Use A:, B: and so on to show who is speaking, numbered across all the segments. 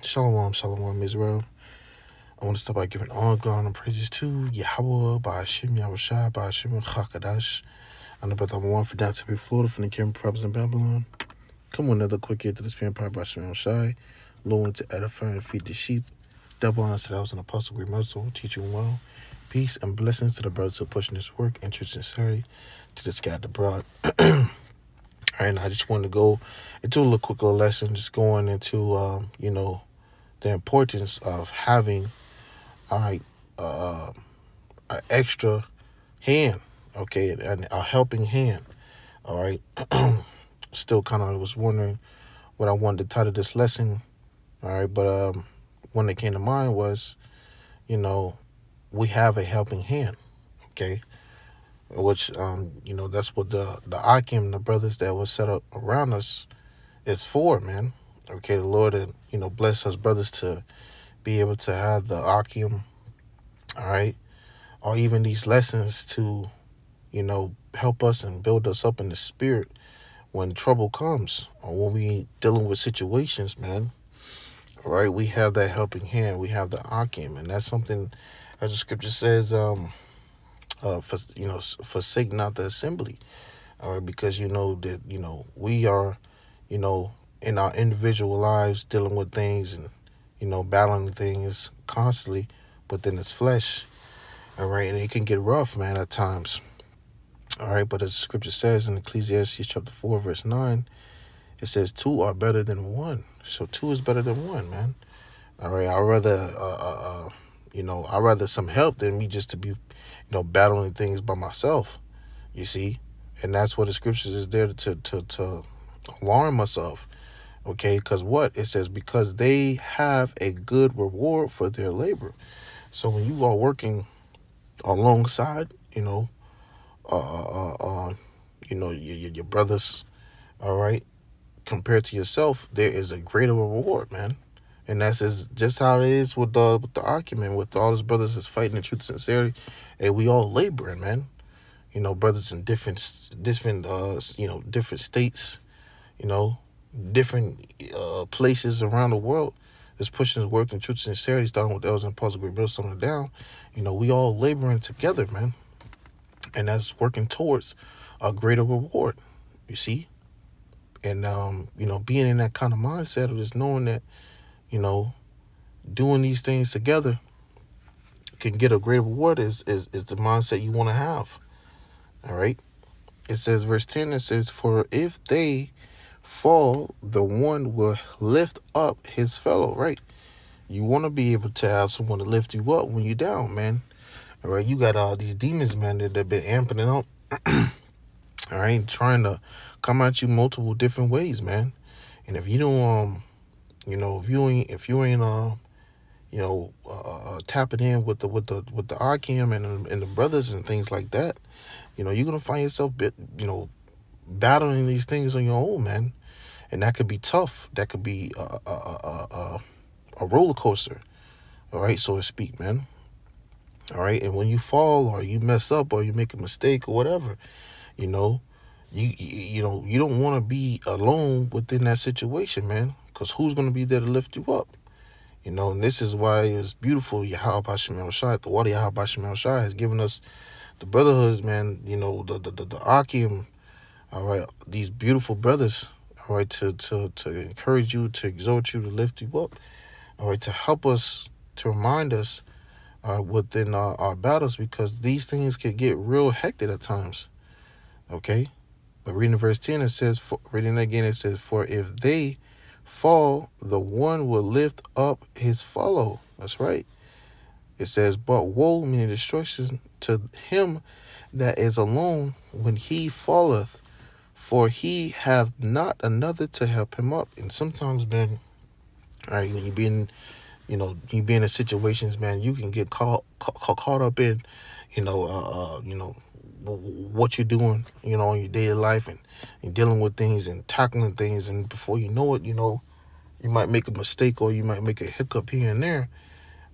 A: Shalom, shalom, Israel. I want to start by giving all glory and praises to YAHAWAH, BAHASHAM, YAHWASHI, BAHASHAM, QADASH. I'm the brother I'm one for that to be Florida from the Kingdom Prophets in Babylon. Come on, another quick hit to the Spirit Power by Shem Shai. Lord to edify and feed the sheep. Double honor to that was an apostle, great merciful, teaching well. Peace and blessings to the brothers who are pushing this work, interest and sincerity to the scattered abroad. All right, and I just wanted to go into a little quick little lesson, just going into, the importance of having, all right, an extra hand, okay, and a helping hand, all right. Still kind of was wondering what I wanted to title this lesson, all right, but one that came to mind was, we have a helping hand, okay, which, that's what the Akim, the brothers that was set up around us is for, man. Okay, the Lord, bless us brothers to be able to have the Akim, all right, or even these lessons to, help us and build us up in the spirit when trouble comes or when we dealing with situations, man. All right, we have that helping hand. We have the Akim, and that's something, as the scripture says, forsake not the assembly. All right, because that we are, you know, in our individual lives dealing with things and battling things constantly within this flesh. All right, and it can get rough, man, at times. All right, but as the scripture says in Ecclesiastes chapter 4, verse 9, it says two are better than one. So two is better than one, man. All right, I'd rather some help than me just to be, battling things by myself. You see, and that's what the scriptures is there to alarm us of. Okay, because what it says, because they have a good reward for their labor. So when you are working alongside, your brothers, all right, compared to yourself, there is a greater reward, man. And that's just how it is with the argument with all his brothers that's fighting in truth and sincerity, and we all laboring, man. Brothers in different states, you know, different places around the world is pushing his work in truth and sincerity, starting with the elders and apostles, great millstone down. We all laboring together, man, and that's working towards a greater reward. You see, and being in that kind of mindset of just knowing that, doing these things together can get a greater reward is the mindset you want to have. All right. It says, verse 10, it says, for if they fall, the one will lift up his fellow, right? You want to be able to have someone to lift you up when you're down, man. All right. You got all these demons, man, that have been amping it up. All right. Trying to come at you multiple different ways, man. And if you don't, if you ain't tapping in with the Arkham and the brothers and things like that, you're gonna find yourself battling these things on your own, man, and that could be tough. That could be a roller coaster, all right, so to speak, man. All right, and when you fall or you mess up or you make a mistake or whatever, you don't want to be alone within that situation, man, because who's gonna be there to lift you up? And this is why it's beautiful. YAHAWASHI, the water YAHAWASHI has given us the brotherhoods, man. The Akim, all right, these beautiful brothers, all right, to encourage you, to exhort you, to lift you up, all right, to help us, to remind us within our battles, because these things can get real hectic at times. Okay, but reading verse 10, it says, reading again, it says, for if they fall, the one will lift up his fellow. That's right. It says, but woe, meaning destruction, to him that is alone when he falleth, for he hath not another to help him up. And sometimes, man, all right, when you be in situations, man, you can get caught up in, what you're doing, in your daily life, and dealing with things and tackling things, and before you know it, you might make a mistake or you might make a hiccup here and there.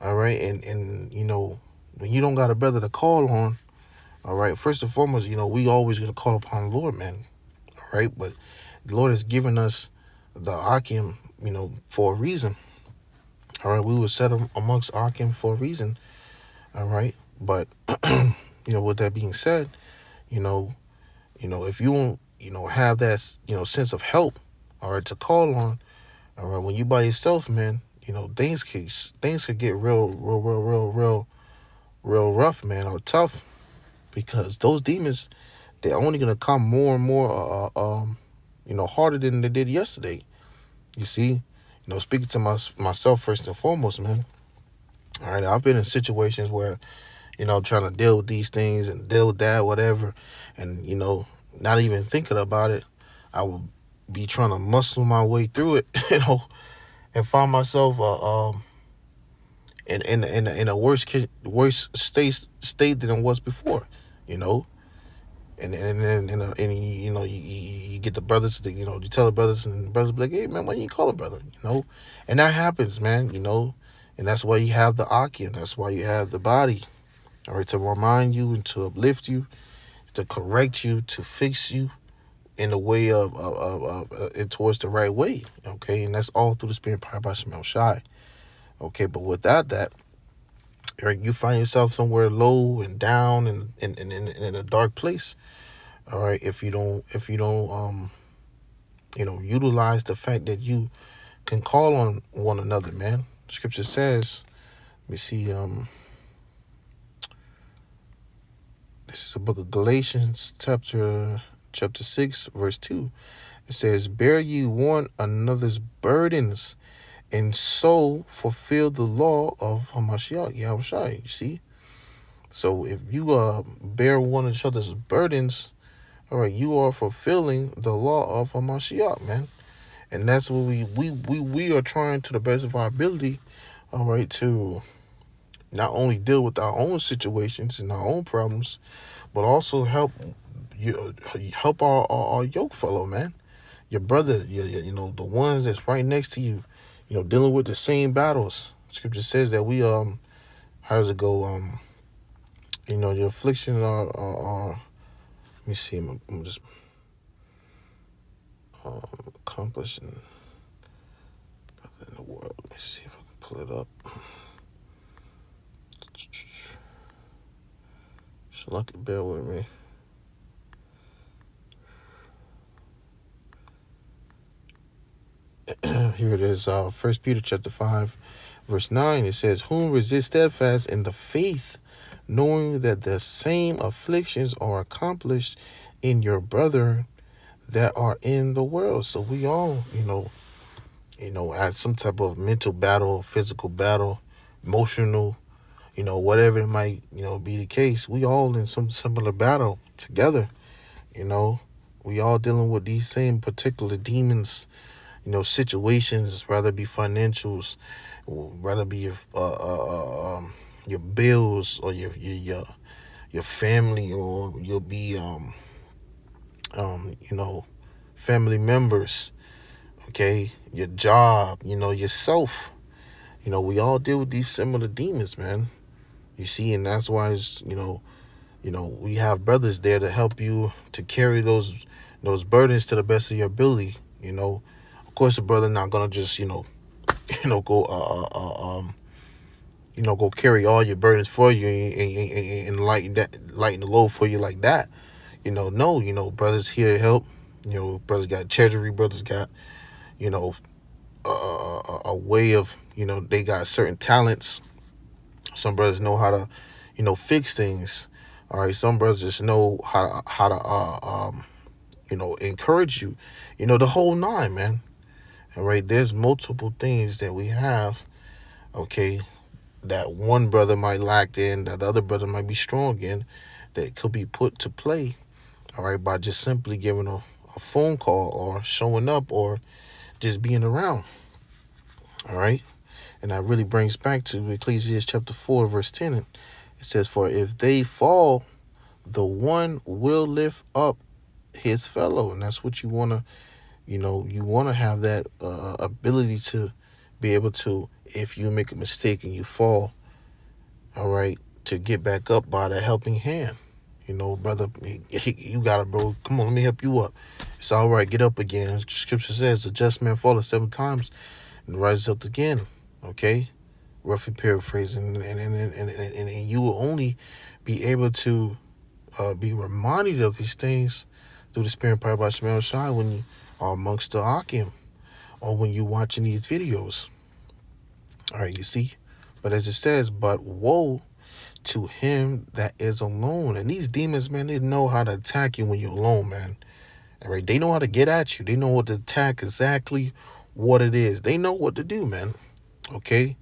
A: All right, and when you don't got a brother to call on, all right, first and foremost, we always gonna call upon the Lord, man. All right, but the Lord has given us the Akim, for a reason. All right, we were set amongst Akim for a reason. All right, but with that being said, you know, if you don't, have that, sense of help, all right, to call on, all right, when you by yourself, man, things could get real rough, man, or tough, because those demons, they're only gonna come more and more, harder than they did yesterday. You see, speaking to myself first and foremost, man. All right, I've been in situations where, trying to deal with these things and deal with that, whatever, and not even thinking about it, I would be trying to muscle my way through it, and find myself in a worse state than it was before, you know. And you get the brothers that, you tell the brothers, and the brothers be like, hey man, why you call a brother, and that happens, man, and that's why you have the Aki, and that's why you have the body, all right, to remind you and to uplift you, to correct you, to fix you in the way of towards the right way, okay, and that's all through the spirit power by Shemel Shai, okay. But without that, Eric, you find yourself somewhere low and down and in a dark place. All right, if you don't utilize the fact that you can call on one another, man. Scripture says, let me see, this is the book of Galatians, chapter 6, verse 2. It says, bear ye one another's burdens, and so fulfill the law of Hamashiach, Yahawashi. You see? So if you bear one of each other's burdens, all right, you are fulfilling the law of Hamashiach, man. And that's what we are trying to the best of our ability, all right, to not only deal with our own situations and our own problems, but also help our yoke fellow, man. Your brother, the ones that's right next to you, dealing with the same battles. Scripture says that we how does it go? The affliction are let me see. I'm just accomplishing in the world. Let me see if I can pull it up. Lucky, bear with me. Here it is. 1 Peter chapter 5, verse 9. It says, whom resist steadfast in the faith, knowing that the same afflictions are accomplished in your brethren that are in the world. So we all, at some type of mental battle, physical battle, emotional, whatever it might, be the case. We all in some similar battle together, we all dealing with these same particular demons, situations, whether it be financials, whether be your bills, or your family, or you'll be family members, okay, your job, yourself, we all deal with these similar demons, man. You see, and that's why it's, we have brothers there to help you to carry those burdens to the best of your ability. Of course, the brother not gonna just go carry all your burdens for you and lighten the load for you like that. No, brothers here to help. Brothers got treasury. Brothers got a way of they got certain talents. Some brothers know how to fix things. All right, some brothers just know how to encourage you. The whole nine, man. All right, there's multiple things that we have, okay, that one brother might lack in, that the other brother might be strong in, that could be put to play, all right, by just simply giving a phone call, or showing up, or just being around, all right. And that really brings back to Ecclesiastes chapter 4, verse 10. It says, for if they fall, the one will lift up his fellow. And that's what you want to, you want to have that ability to be able to, if you make a mistake and you fall, all right, to get back up by the helping hand. Brother, you got it, bro. Come on, let me help you up. It's all right. Get up again. Scripture says the just man falleth 7 times and rises up again. Okay, roughly paraphrasing, and you will only be able to be reminded of these things through the Spirit powered by Shemel Shai when you are amongst the Akim or when you're watching these videos. All right, you see? But as it says, but woe to him that is alone. And these demons, man, they know how to attack you when you're alone, man. All right, they know how to get at you. They know what to attack, exactly what it is. They know what to do, man. Okay?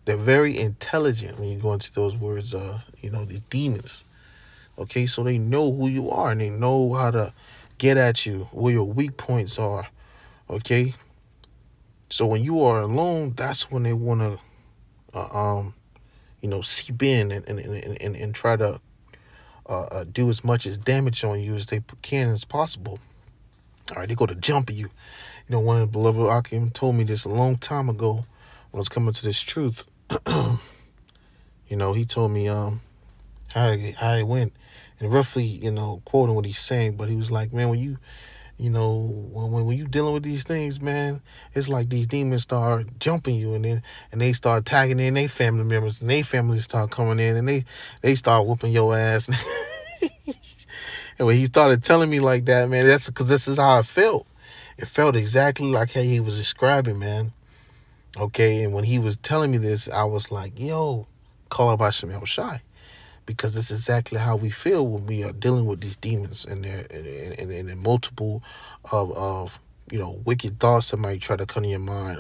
A: They're very intelligent when you go into those words, these demons. Okay, so they know who you are and they know how to get at you, where your weak points are. Okay? So when you are alone, that's when they want to seep in and try to do as much as damage on you as they can as possible. All right, they go to jump at you. One of the beloved Akim told me this a long time ago when I was coming to this truth. He told me how it went, and roughly, quoting what he's saying, but he was like, man, when you when you dealing with these things, man, it's like these demons start jumping you, and they start attacking in their family members, and their families start coming in, and they start whooping your ass. And when he started telling me like that, man, that's because this is how I felt. It felt exactly like how he was describing, man. Okay, and when he was telling me this, I was like, yo, call out by Shemel Shai. Because that's exactly how we feel when we are dealing with these demons and their multiple of wicked thoughts that might try to come to your mind,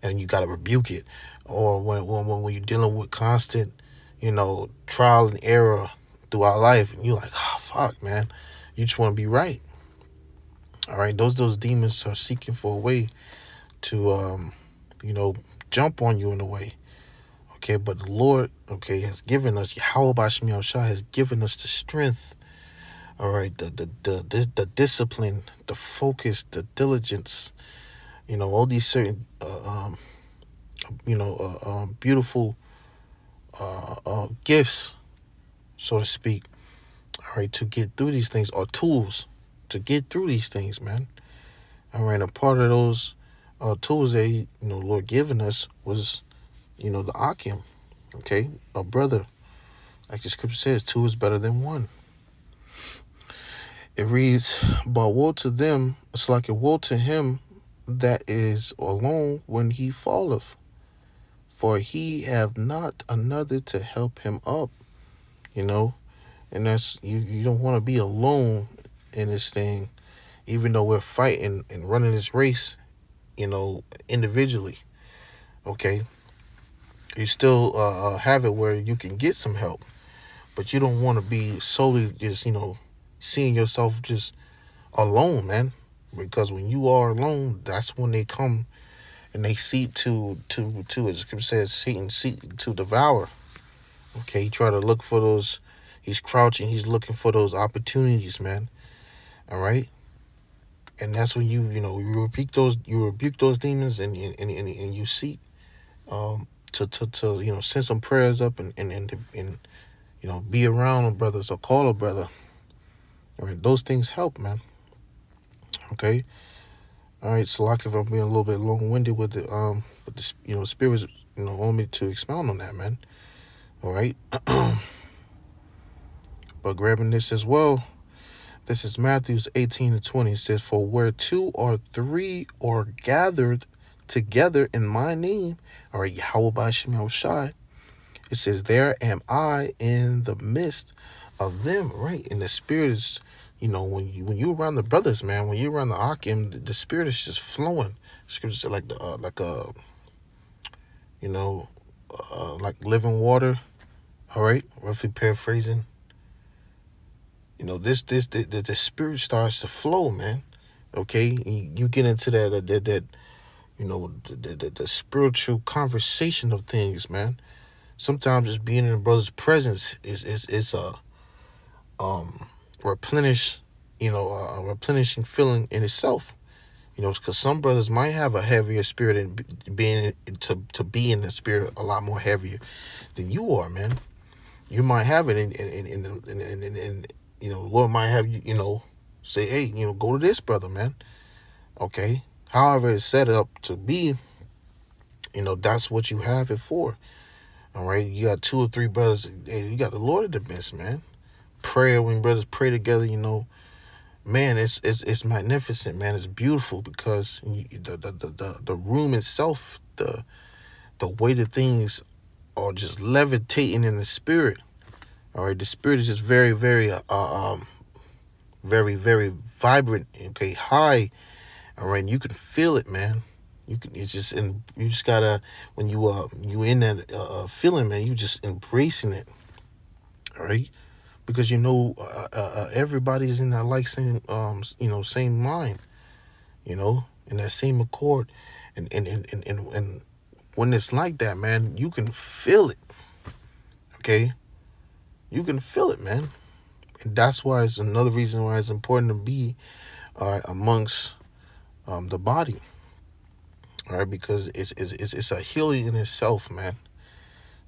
A: and you got to rebuke it, or when you're dealing with constant trial and error throughout life, and you're like, oh fuck, man, you just want to be right. All right, those demons are seeking for a way to jump on you in a way. Okay, but the Lord, has given us, Yahawah Bashmi Shah has given us the strength, all right, the discipline, the focus, the diligence, all these certain, beautiful gifts, so to speak, all right, to get through these things, or tools to get through these things, man. All right, a part of those tools that Lord given us was, the Akim. Okay, a brother. Like the scripture says, two is better than one. It reads, but woe to them, it's like a woe to him that is alone when he falleth, for he have not another to help him up. And that's, you don't want to be alone in this thing, even though we're fighting and running this race, individually. Okay, you still have it where you can get some help, but you don't want to be solely just seeing yourself just alone, man. Because when you are alone, that's when they come and they seek to as the scripture says, seek to devour. Okay, he try to look for those. He's crouching. He's looking for those opportunities, man. All right, and that's when you rebuke those demons, and you seek to send some prayers up and be around a brothers or call a brother. All right, those things help, man. Okay. All right, so like if I'm being a little bit long-winded with the spirits want me to expound on that, man. All right. But grabbing this as well, this is Matthew 18:20. It says, for where two or three are gathered together in my name, all right, Yahawah Bashim Shai, it says, there am I in the midst of them, right? And the spirit is, when you around the brothers, man, when you around the Akim, the spirit is just flowing. Scripture said like living water. All right, roughly paraphrasing. The spirit starts to flow, man. Okay, you get into that the spiritual conversation of things, man. Sometimes just being in a brother's presence is a a replenishing feeling in itself. Because some brothers might have a heavier spirit and being to be in the spirit a lot more heavier than you are, man. You might have it in Lord might have you say, hey, go to this brother, man. Okay. However, it's set up to be, That's what you have it for. All right, you got 2 or 3 brothers. Hey, you got the Lord in the midst, man. Prayer, when brothers pray together, man, it's magnificent, man. It's beautiful because the room itself, the way that things are just levitating in the spirit. All right, the spirit is just very, very, very, very vibrant. Okay, high. All right, and you can feel it, man. It's just, and you just gotta, when you in that feeling, man, you just embracing it. All right, because everybody's in that same mind, in that same accord, and when it's like that, man, you can feel it. Okay, you can feel it, man, and that's why it's another reason why it's important to be amongst the body. All right, because it's a healing in itself, man.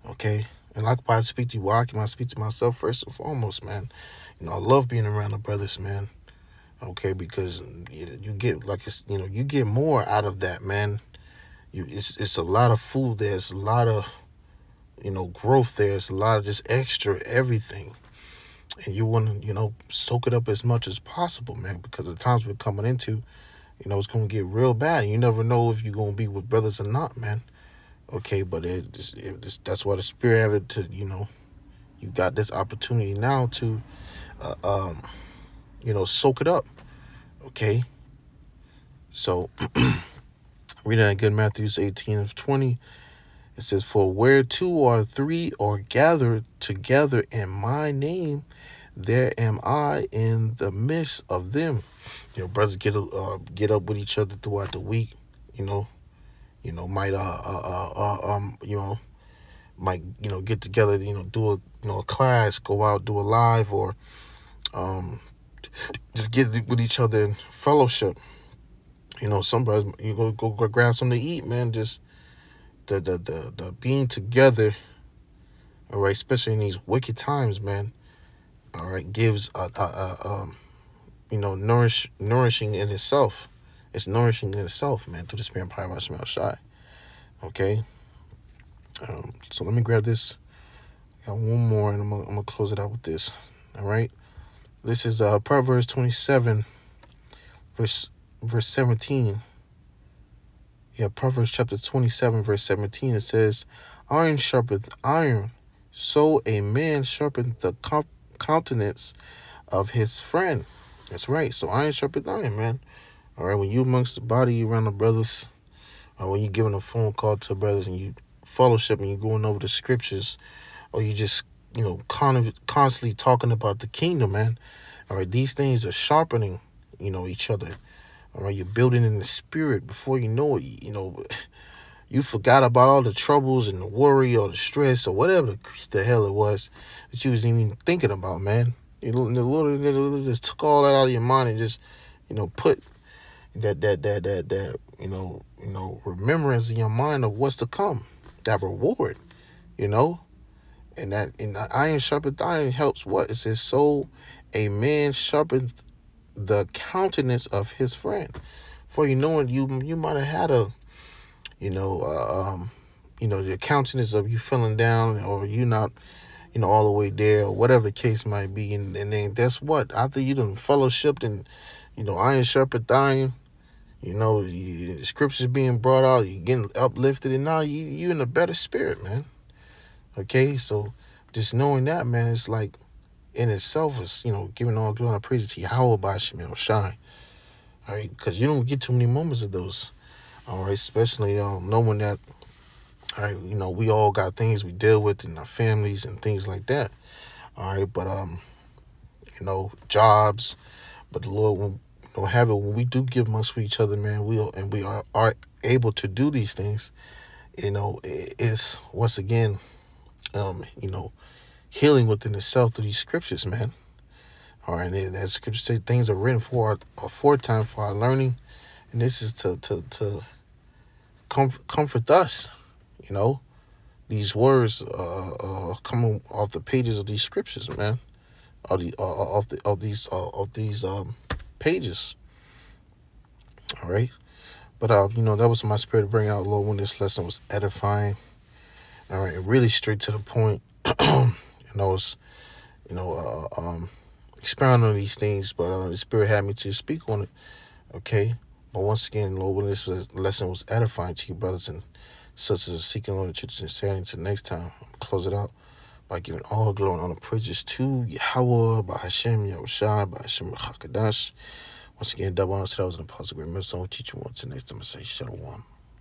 A: Okay, and likewise, I speak to you, I speak to myself first and foremost, man. I love being around the brothers, man. Okay, because you get you get more out of that, man. It's a lot of food. There's a lot of growth. There's a lot of just extra everything, and you want to soak it up as much as possible, man. Because the times we're coming into, it's gonna get real bad. And you never know if you're gonna be with brothers or not, man. Okay, but that's why the Spirit have it to you got this opportunity now to soak it up. Okay, so reading again, Matthew 18:20. It says, "For where 2 or 3 are gathered together in my name, there am I in the midst of them." Brothers get up with each other throughout the week. Might get together. Do a class, go out, do a live, or just get with each other in fellowship. Some brothers, you go grab something to eat, man. Just the being together, all right, especially in these wicked times, man, all right, gives nourishing in itself. It's nourishing in itself, man, through the Spirit and power of YAHAWASHI. Okay, so let me grab this. Got one more, and I'm gonna close it out with this. All right, this is Proverbs 27, verse 17. Yeah, Proverbs chapter 27, verse 17. It says, "Iron sharpeneth iron, so a man sharpeneth the countenance of his friend." That's right. So iron sharpeneth iron, man. All right, when you amongst the body around the brothers, or when you giving a phone call to brothers and you fellowship and you going over the scriptures, or you just constantly talking about the kingdom, man. All right, these things are sharpening each other. All right, you're building in the spirit. Before you know it, you forgot about all the troubles and the worry or the stress or whatever the hell it was that you was even thinking about, man. The Lord just took all that out of your mind and just put that remembrance in your mind of what's to come, that reward, and the iron sharpened iron helps. What it says, so a man sharpened the countenance of his friend. For you might have had the countenance of you feeling down, or you not all the way there, or whatever the case might be, and then that's what after you done fellowshipped and iron sharpened iron. Scriptures being brought out, you getting uplifted, and now you in a better spirit, man. Okay, so just knowing that, man, it's like in itself is giving all glory and praise to YAHAWAH shine. All right, because you don't get too many moments of those. All right, especially knowing that. All right, we all got things we deal with in our families and things like that. All right, but jobs, but the Lord will have it when we do give amongst each other, man. We are able to do these things. It's once again, healing within itself through these scriptures, man. All right, and as scriptures say, things are written for aforetime for our learning, and this is to comfort us. These words coming off the pages of these scriptures, man. Of these pages. All right, But you know, that was my spirit to bring out, Lord, when this lesson was edifying. All right, and really straight to the point. And I was, you know, expounding on these things, but the spirit had me to speak on it. Okay, but once again, Lord, when this lesson was edifying to you, brothers and sisters seeking Lord the truth and sincerity, until next time, I'm close it out by giving all glory and honor praises to Yahawah, BAHASHAM, YAHWASHI, BAHASHAM, QADASH. Once again, double honor to those in the apostle, great millstone, teacher one. Till next time, I say shalom.